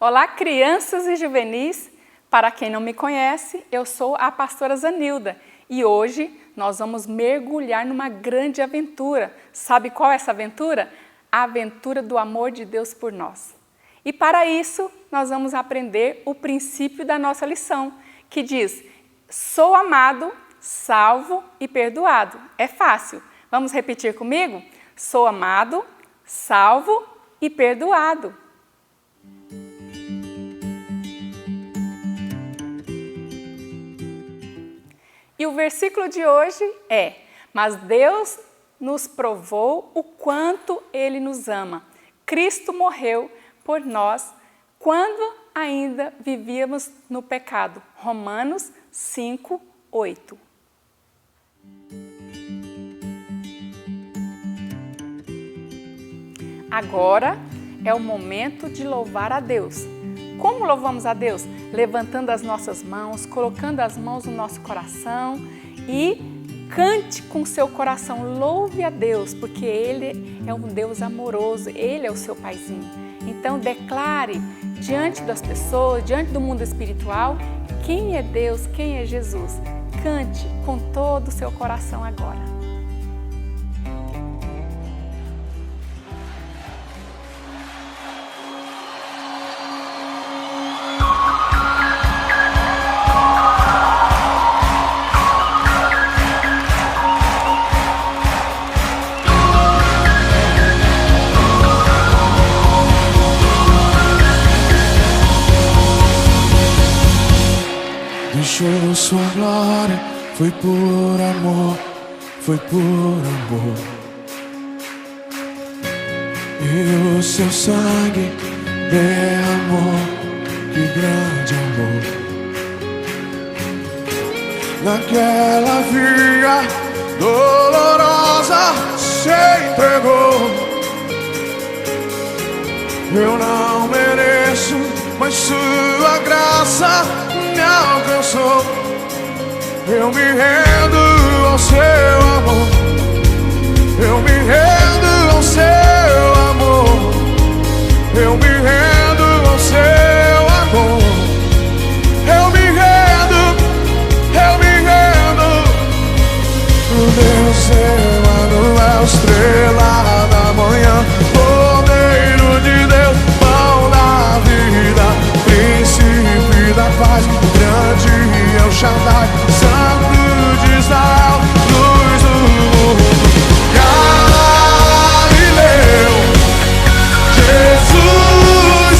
Olá, crianças e juvenis! Para quem não me conhece, eu sou a pastora Zanilda e hoje nós vamos mergulhar numa grande aventura. Sabe qual é essa aventura? A aventura do amor de Deus por nós. E para isso, nós vamos aprender o princípio da nossa lição, que diz: sou amado, salvo e perdoado. É fácil. Vamos repetir comigo? Sou amado, salvo e perdoado. E o versículo de hoje é: mas Deus nos provou o quanto Ele nos ama. Cristo morreu por nós quando ainda vivíamos no pecado. Romanos 5:8. Agora é o momento de louvar a Deus. Como louvamos a Deus? Levantando as nossas mãos, colocando as mãos no nosso coração e cante com seu coração, louve a Deus, porque Ele é um Deus amoroso, Ele é o seu paizinho. Então declare diante das pessoas, diante do mundo espiritual, quem é Deus, quem é Jesus. Cante com todo o seu coração agora. Deixou sua glória, foi por amor, foi por amor. E o seu sangue derramou, que grande amor. Naquela via dolorosa se entregou. Eu não mereço, mas sua graça me alcançou. Eu me rendo ao seu amor. Eu me rendo ao seu amor. Eu me rendo ao seu amor. Eu me rendo, eu me rendo. O Deus Emanuel, estrela da manhã, Cordeiro de Deus, pão da vida, príncipe da paz, grande é o Shaddai, Santo de Israel, luz do mundo. Galileu, Jesus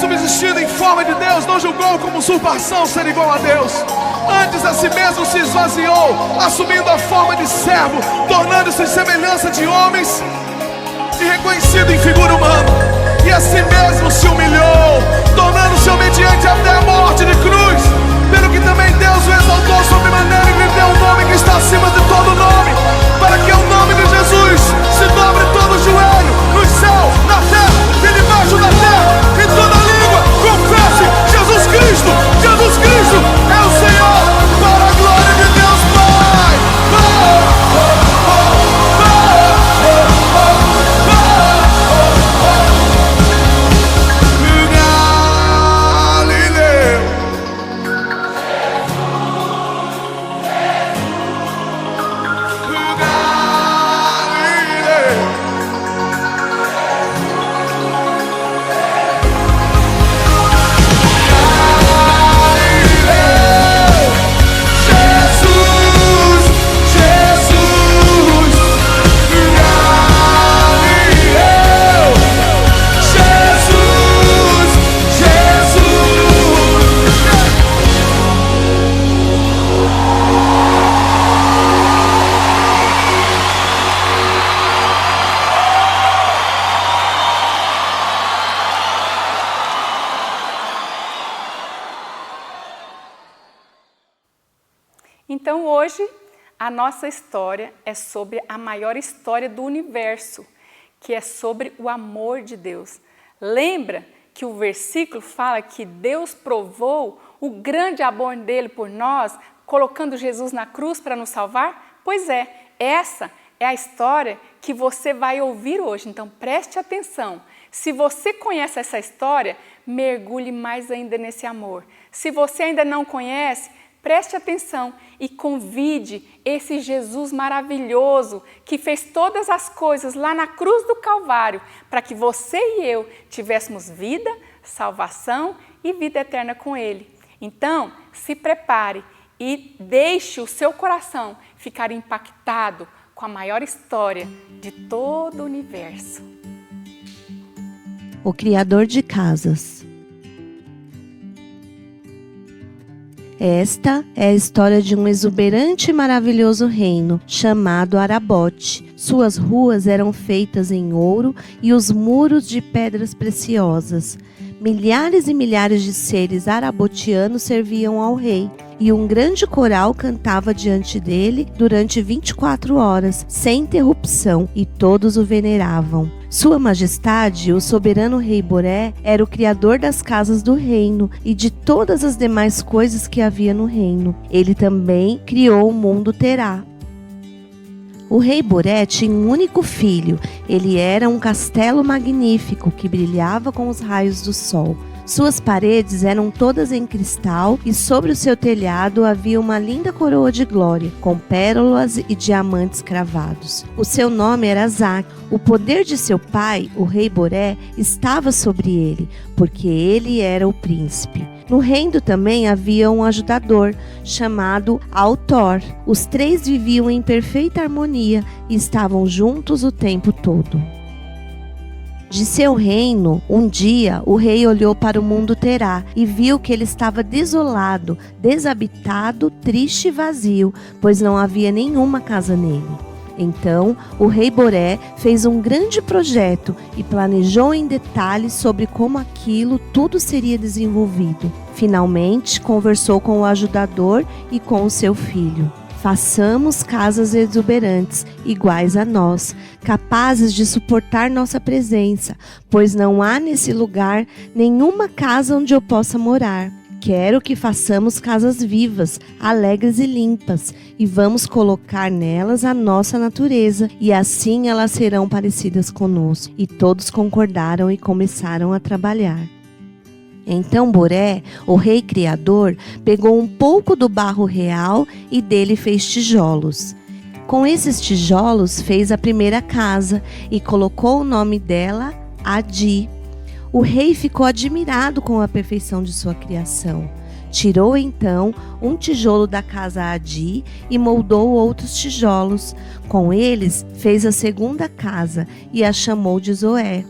subsistindo em forma de Deus, não julgou como usurpação ser igual a Deus. Antes a si mesmo se esvaziou, assumindo a forma de servo, tornando-se em semelhança de homens e reconhecido em figura humana. E a si mesmo se humilhou, tornando-se obediente até a morte de cruz. Pelo que também Deus o exaltou sobremaneira e lhe deu um nome que está acima de todo nome, para que o nome de Jesus se dobre todo o joelho, no céu, na terra e debaixo da terra, e toda língua confesse: Jesus Cristo é o Senhor, para a glória de Deus Pai. Então hoje a nossa história é sobre a maior história do universo, que é sobre o amor de Deus. Lembra que o versículo fala que Deus provou o grande amor dele por nós, colocando Jesus na cruz para nos salvar? Pois é, essa é a história que você vai ouvir hoje, então preste atenção. Se você conhece essa história, mergulhe mais ainda nesse amor. Se você ainda não conhece, preste atenção e convide esse Jesus maravilhoso que fez todas as coisas lá na cruz do Calvário para que você e eu tivéssemos vida, salvação e vida eterna com Ele. Então, se prepare e deixe o seu coração ficar impactado com a maior história de todo o universo. O Criador de Casas. Esta é a história de um exuberante e maravilhoso reino chamado Arabote. Suas ruas eram feitas em ouro e os muros de pedras preciosas. Milhares e milhares de seres arabotianos serviam ao rei, e um grande coral cantava diante dele durante 24 horas, sem interrupção, e todos o veneravam. Sua Majestade, o soberano rei Boré, era o criador das casas do reino e de todas as demais coisas que havia no reino. Ele também criou o mundo Terá. O rei Boré tinha um único filho. Ele era um castelo magnífico que brilhava com os raios do sol. Suas paredes eram todas em cristal e sobre o seu telhado havia uma linda coroa de glória, com pérolas e diamantes cravados. O seu nome era Zac. O poder de seu pai, o rei Boré, estava sobre ele, porque ele era o príncipe. No reino também havia um ajudador, chamado Altor. Os três viviam em perfeita harmonia e estavam juntos o tempo todo. De seu reino, um dia, o rei olhou para o mundo Terá e viu que ele estava desolado, desabitado, triste e vazio, pois não havia nenhuma casa nele. Então, o rei Boré fez um grande projeto e planejou em detalhes sobre como aquilo tudo seria desenvolvido. Finalmente, conversou com o ajudador e com o seu filho. Façamos casas exuberantes, iguais a nós, capazes de suportar nossa presença, pois não há nesse lugar nenhuma casa onde eu possa morar. Quero que façamos casas vivas, alegres e limpas, e vamos colocar nelas a nossa natureza, e assim elas serão parecidas conosco. E todos concordaram e começaram a trabalhar. Então Boré, o rei criador, pegou um pouco do barro real e dele fez tijolos. Com esses tijolos fez a primeira casa e colocou o nome dela Adi. O rei ficou admirado com a perfeição de sua criação. Tirou então um tijolo da casa Adi e moldou outros tijolos. Com eles fez a segunda casa e a chamou de Zoé.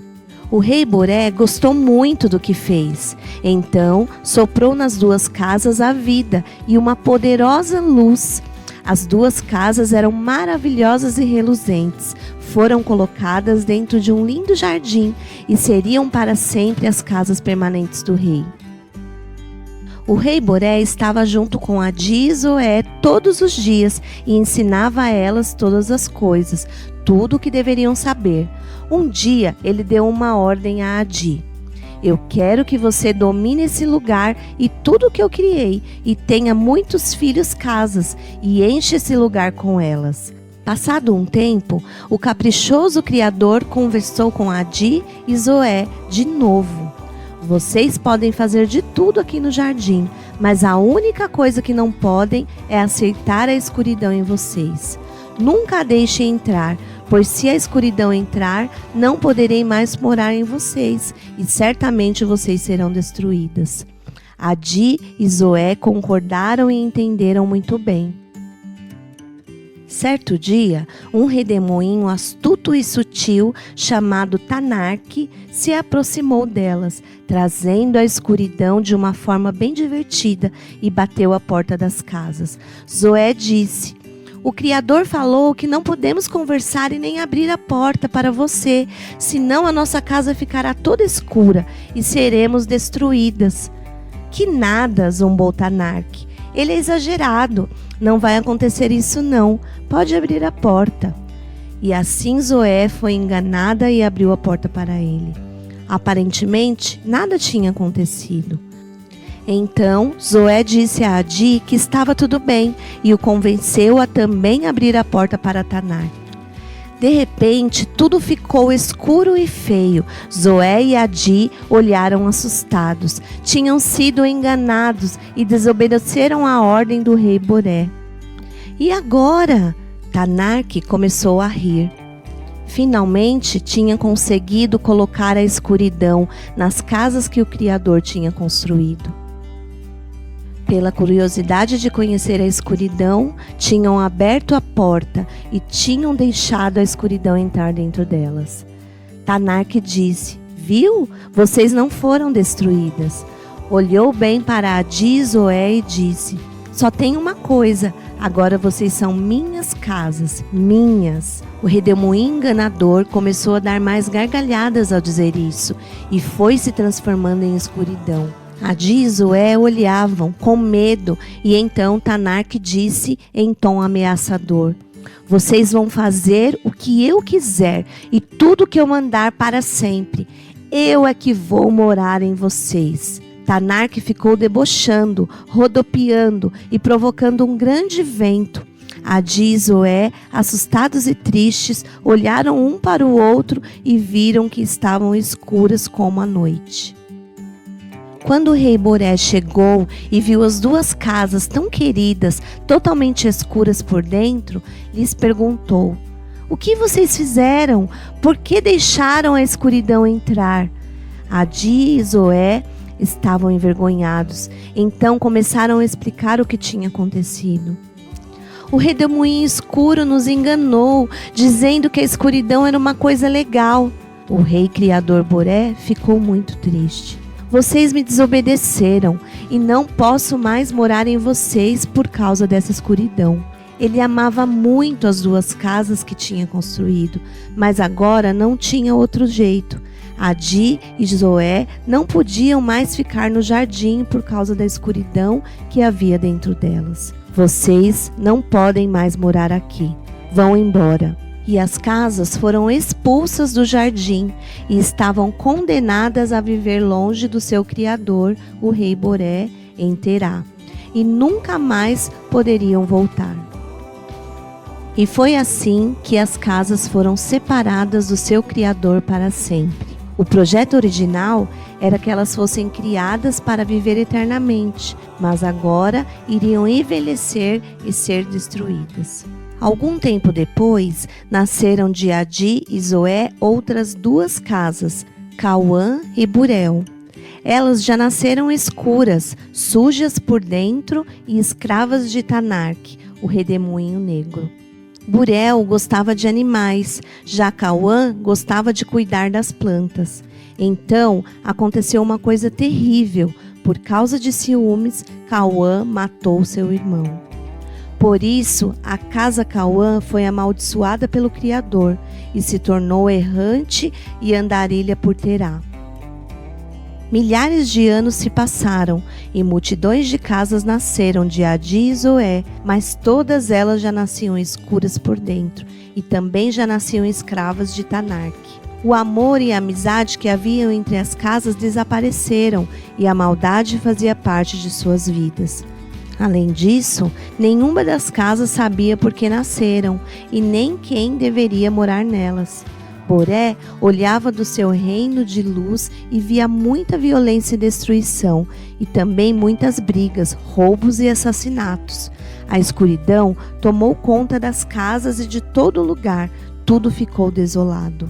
O rei Boré gostou muito do que fez. Então, soprou nas 2 casas a vida e uma poderosa luz. As 2 casas eram maravilhosas e reluzentes. Foram colocadas dentro de um lindo jardim e seriam para sempre as casas permanentes do rei. O rei Boré estava junto com Adi e Zoé todos os dias e ensinava a elas todas as coisas, tudo o que deveriam saber. Um dia ele deu uma ordem a Adi: eu quero que você domine esse lugar e tudo o que eu criei, e tenha muitos filhos casas, e enche esse lugar com elas. Passado um tempo, o caprichoso criador conversou com Adi e Zoé de novo. Vocês podem fazer de tudo aqui no jardim, mas a única coisa que não podem é aceitar a escuridão em vocês. Nunca a deixem entrar, pois se a escuridão entrar, não poderei mais morar em vocês, e certamente vocês serão destruídas. Adi e Zoé concordaram e entenderam muito bem. Certo dia, um redemoinho astuto e sutil, chamado Tanarque, se aproximou delas, trazendo a escuridão de uma forma bem divertida, e bateu à porta das casas. Zoé disse: o Criador falou que não podemos conversar e nem abrir a porta para você, senão a nossa casa ficará toda escura e seremos destruídas. Que nada, zombou Tanarque. Ele é exagerado. Não vai acontecer isso não. Pode abrir a porta. E assim Zoé foi enganada e abriu a porta para ele. Aparentemente, nada tinha acontecido. Então, Zoé disse a Adi que estava tudo bem e o convenceu a também abrir a porta para Tanarque. De repente, tudo ficou escuro e feio. Zoé e Adi olharam assustados. Tinham sido enganados e desobedeceram a ordem do rei Boré. E agora? Tanarque começou a rir. Finalmente, tinha conseguido colocar a escuridão nas casas que o Criador tinha construído. Pela curiosidade de conhecer a escuridão, tinham aberto a porta e tinham deixado a escuridão entrar dentro delas. Tanarque disse: viu? Vocês não foram destruídas. Olhou bem para Adi e Zoé e disse: só tem uma coisa, agora vocês são minhas casas, minhas. O redemoinho enganador começou a dar mais gargalhadas ao dizer isso e foi se transformando em escuridão. Adi e Zoé olhavam com medo e então Tanarque disse em tom ameaçador: vocês vão fazer o que eu quiser e tudo que eu mandar para sempre. Eu é que vou morar em vocês. Tanarque ficou debochando, rodopiando e provocando um grande vento. Adi e Zoé, assustados e tristes, olharam um para o outro e viram que estavam escuras como a noite. Quando o rei Boré chegou e viu as 2 casas tão queridas, totalmente escuras por dentro, lhes perguntou: o que vocês fizeram? Por que deixaram a escuridão entrar? Adi e Zoé estavam envergonhados, então começaram a explicar o que tinha acontecido. O redemoinho escuro nos enganou, dizendo que a escuridão era uma coisa legal. O rei criador Boré ficou muito triste. Vocês me desobedeceram e não posso mais morar em vocês por causa dessa escuridão. Ele amava muito as 2 casas que tinha construído, mas agora não tinha outro jeito. Adi e Zoé não podiam mais ficar no jardim por causa da escuridão que havia dentro delas. Vocês não podem mais morar aqui. Vão embora. E as casas foram expulsas do jardim e estavam condenadas a viver longe do seu criador, o rei Boré, em Terá, e nunca mais poderiam voltar. E foi assim que as casas foram separadas do seu criador para sempre. O projeto original era que elas fossem criadas para viver eternamente, mas agora iriam envelhecer e ser destruídas. Algum tempo depois, nasceram de Adi e Zoé outras 2 casas, Cauã e Burel. Elas já nasceram escuras, sujas por dentro e escravas de Tanarque, o redemoinho negro. Burel gostava de animais, já Cauã gostava de cuidar das plantas. Então aconteceu uma coisa terrível. Por causa de ciúmes, Cauã matou seu irmão. Por isso, a casa Cauã foi amaldiçoada pelo Criador e se tornou errante e andarilha por Terá. Milhares de anos se passaram e multidões de casas nasceram de Adi e Zoé, mas todas elas já nasciam escuras por dentro e também já nasciam escravas de Tanarque. O amor e a amizade que haviam entre as casas desapareceram e a maldade fazia parte de suas vidas. Além disso, nenhuma das casas sabia por que nasceram e nem quem deveria morar nelas. Boré olhava do seu reino de luz e via muita violência e destruição, e também muitas brigas, roubos e assassinatos. A escuridão tomou conta das casas e de todo lugar, tudo ficou desolado.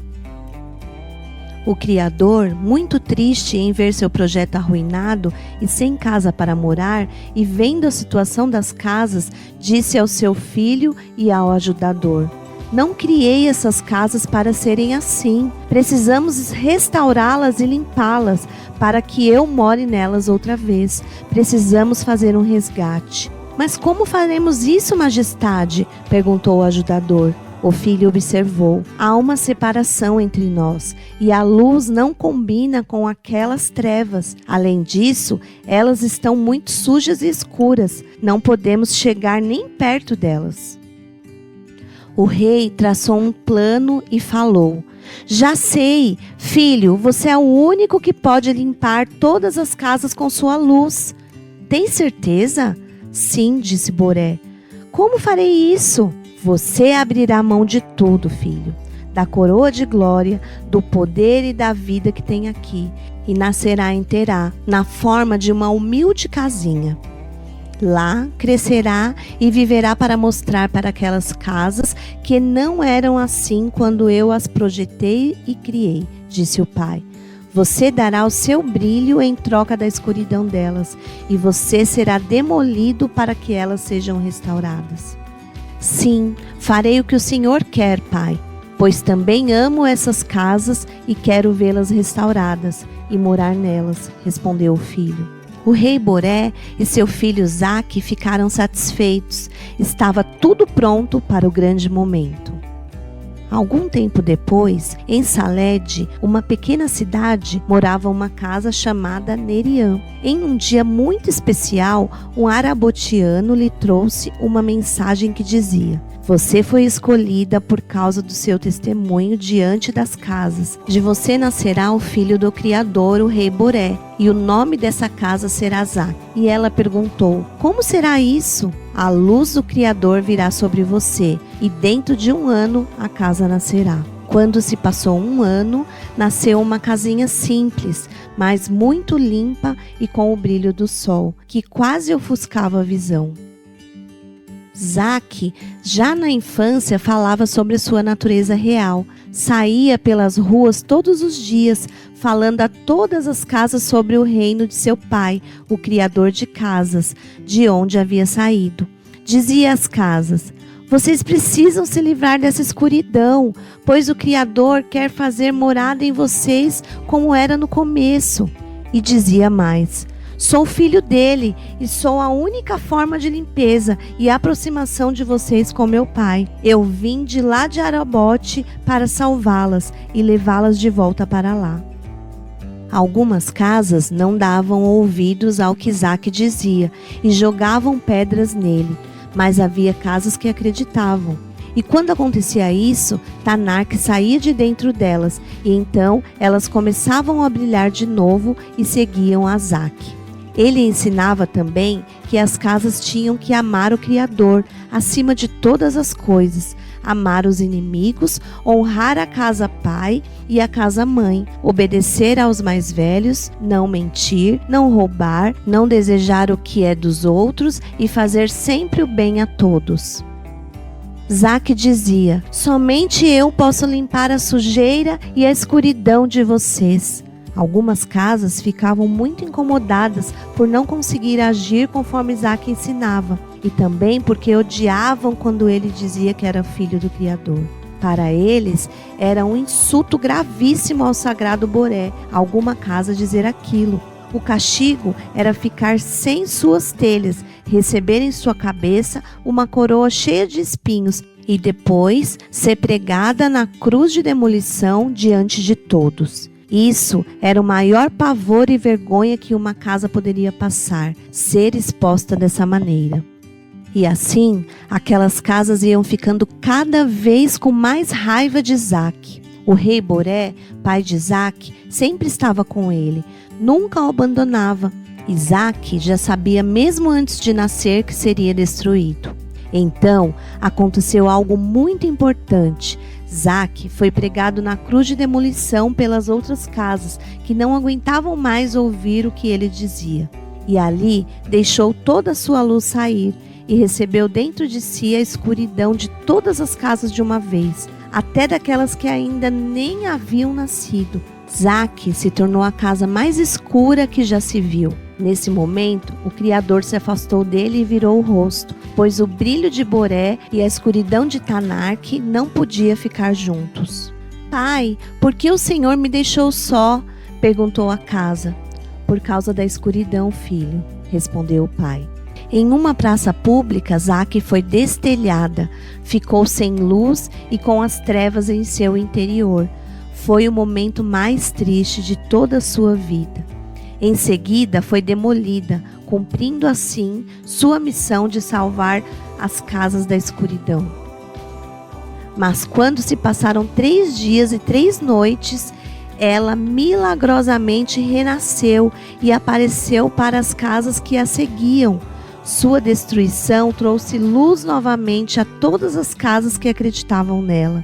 O Criador, muito triste em ver seu projeto arruinado e sem casa para morar, e vendo a situação das casas, disse ao seu filho e ao ajudador: Não criei essas casas para serem assim. Precisamos restaurá-las e limpá-las para que eu more nelas outra vez. Precisamos fazer um resgate. Mas como faremos isso, majestade? Perguntou o ajudador. O filho observou: há uma separação entre nós e a luz não combina com aquelas trevas. Além disso, elas estão muito sujas e escuras. Não podemos chegar nem perto delas. O rei traçou um plano e falou: Já sei, filho, você é o único que pode limpar todas as casas com sua luz. Tem certeza? Sim, disse Boré. Como farei isso? Você abrirá mão de tudo, filho, da coroa de glória, do poder e da vida que tem aqui, e nascerá em Terá, na forma de uma humilde casinha. Lá crescerá e viverá para mostrar para aquelas casas que não eram assim quando eu as projetei e criei, disse o pai. Você dará o seu brilho em troca da escuridão delas, e você será demolido para que elas sejam restauradas. Sim, farei o que o Senhor quer, pai, pois também amo essas casas e quero vê-las restauradas e morar nelas, respondeu o filho. O rei Boré e seu filho Zaque ficaram satisfeitos. Estava tudo pronto para o grande momento. Algum tempo depois, em Salede, uma pequena cidade, morava uma casa chamada Neriã. Em um dia muito especial, um arabotiano lhe trouxe uma mensagem que dizia: Você foi escolhida por causa do seu testemunho diante das casas. De você nascerá o filho do Criador, o rei Boré, e o nome dessa casa será Zaque. E ela perguntou: Como será isso? A luz do Criador virá sobre você, e dentro de 1 ano a casa nascerá. Quando se passou 1 ano, nasceu uma casinha simples, mas muito limpa e com o brilho do sol, que quase ofuscava a visão. Zaque, já na infância, falava sobre sua natureza real. Saía pelas ruas todos os dias, falando a todas as casas sobre o reino de seu pai, o criador de casas, de onde havia saído. Dizia às casas: Vocês precisam se livrar dessa escuridão, pois o Criador quer fazer morada em vocês como era no começo. E dizia mais: Sou filho dele e sou a única forma de limpeza e aproximação de vocês com meu pai. Eu vim de lá de Arabote para salvá-las e levá-las de volta para lá. Algumas casas não davam ouvidos ao que Zaque dizia e jogavam pedras nele, mas havia casas que acreditavam. E quando acontecia isso, Tanarque saía de dentro delas, e então elas começavam a brilhar de novo e seguiam a Zaque. Ele ensinava também que as casas tinham que amar o Criador acima de todas as coisas, amar os inimigos, honrar a casa pai e a casa mãe, obedecer aos mais velhos, não mentir, não roubar, não desejar o que é dos outros e fazer sempre o bem a todos. Zaque dizia: Somente eu posso limpar a sujeira e a escuridão de vocês. Algumas casas ficavam muito incomodadas por não conseguir agir conforme Zaque ensinava, e também porque odiavam quando ele dizia que era filho do Criador. Para eles, era um insulto gravíssimo ao sagrado Boré, alguma casa dizer aquilo. O castigo era ficar sem suas telhas, receber em sua cabeça uma coroa cheia de espinhos e depois ser pregada na cruz de demolição diante de todos. Isso era o maior pavor e vergonha que uma casa poderia passar, ser exposta dessa maneira. E assim, aquelas casas iam ficando cada vez com mais raiva de Isaac. O rei Boré, pai de Isaac, sempre estava com ele, nunca o abandonava. Isaac já sabia mesmo antes de nascer que seria destruído. Então, aconteceu algo muito importante. Isaac foi pregado na cruz de demolição pelas outras casas, que não aguentavam mais ouvir o que ele dizia. E ali deixou toda a sua luz sair, e recebeu dentro de si a escuridão de todas as casas de uma vez, até daquelas que ainda nem haviam nascido. Isaac se tornou a casa mais escura que já se viu. Nesse momento, o Criador se afastou dele e virou o rosto, pois o brilho de Boré e a escuridão de Tanarque não podiam ficar juntos. Pai, por que o Senhor me deixou só? Perguntou a casa. Por causa da escuridão, filho, respondeu o pai. Em uma praça pública, Isaac foi destelhada, ficou sem luz e com as trevas em seu interior. Foi o momento mais triste de toda a sua vida. Em seguida, foi demolida, cumprindo assim sua missão de salvar as casas da escuridão. Mas quando se passaram 3 dias e 3 noites, ela milagrosamente renasceu e apareceu para as casas que a seguiam. Sua destruição trouxe luz novamente a todas as casas que acreditavam nela.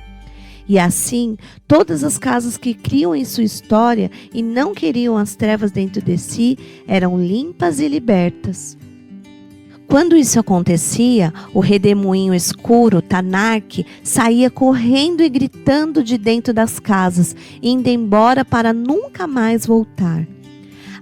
E assim, todas as casas que criam em sua história e não queriam as trevas dentro de si, eram limpas e libertas. Quando isso acontecia, o redemoinho escuro, Tanarque, saía correndo e gritando de dentro das casas, indo embora para nunca mais voltar.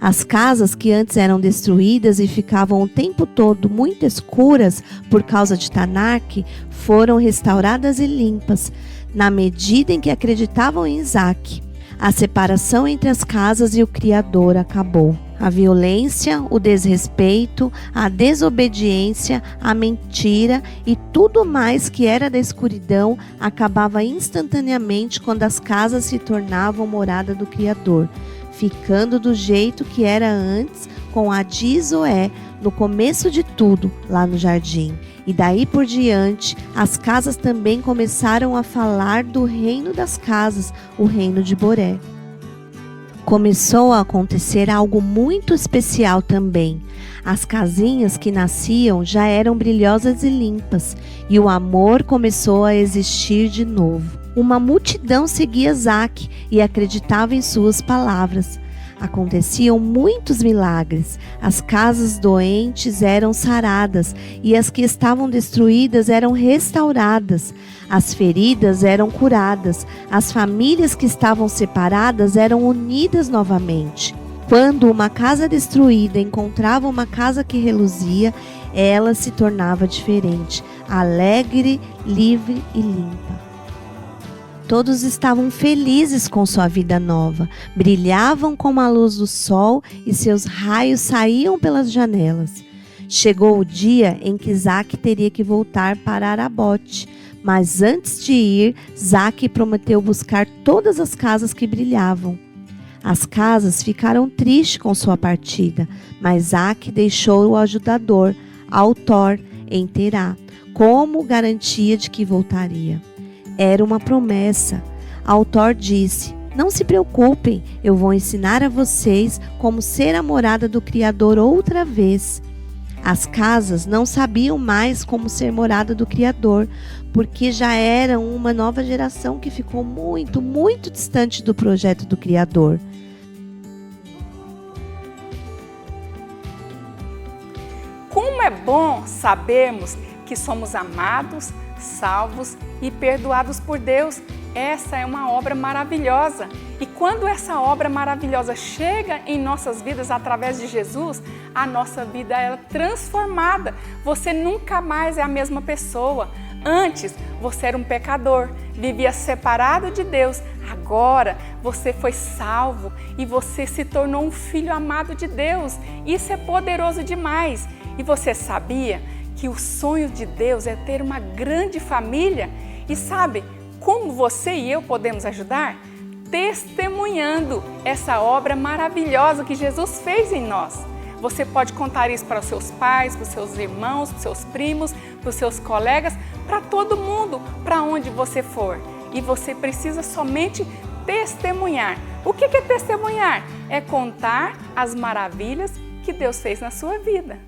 As casas que antes eram destruídas e ficavam o tempo todo muito escuras por causa de Tanarque foram restauradas e limpas, na medida em que acreditavam em Isaac. A separação entre as casas e o Criador acabou. A violência, o desrespeito, a desobediência, a mentira e tudo mais que era da escuridão acabava instantaneamente quando as casas se tornavam morada do Criador, ficando do jeito que era antes com Adi e Zoé, no começo de tudo, lá no jardim. E daí por diante, as casas também começaram a falar do reino das casas, o reino de Boré. Começou a acontecer algo muito especial também. As casinhas que nasciam já eram brilhosas e limpas, e o amor começou a existir de novo. Uma multidão seguia Isaac e acreditava em suas palavras. Aconteciam muitos milagres. As casas doentes eram saradas e as que estavam destruídas eram restauradas. As feridas eram curadas. As famílias que estavam separadas eram unidas novamente. Quando uma casa destruída encontrava uma casa que reluzia, ela se tornava diferente, alegre, livre e limpa. Todos estavam felizes com sua vida nova, brilhavam como a luz do sol e seus raios saíam pelas janelas. Chegou o dia em que Isaac teria que voltar para Arabote, mas antes de ir, Isaac prometeu buscar todas as casas que brilhavam. As casas ficaram tristes com sua partida, mas Isaac deixou o ajudador, Autor, em Terá, como garantia de que voltaria. Era uma promessa. Autor disse: não se preocupem, eu vou ensinar a vocês como ser a morada do Criador outra vez. As casas não sabiam mais como ser morada do Criador, porque já eram uma nova geração que ficou muito, muito distante do projeto do Criador. Como é bom sabermos que somos amados, salvos e perdoados por Deus. Essa é uma obra maravilhosa. E quando essa obra maravilhosa chega em nossas vidas através de Jesus, a nossa vida é transformada. Você nunca mais é a mesma pessoa. Antes, você era um pecador, vivia separado de Deus. Agora, você foi salvo e você se tornou um filho amado de Deus. Isso é poderoso demais. E você sabia que o sonho de Deus é ter uma grande família? E sabe como você e eu podemos ajudar? Testemunhando essa obra maravilhosa que Jesus fez em nós. Você pode contar isso para os seus pais, para os seus irmãos, para os seus primos, para os seus colegas, para todo mundo, para onde você for. E você precisa somente testemunhar. O que é testemunhar? É contar as maravilhas que Deus fez na sua vida.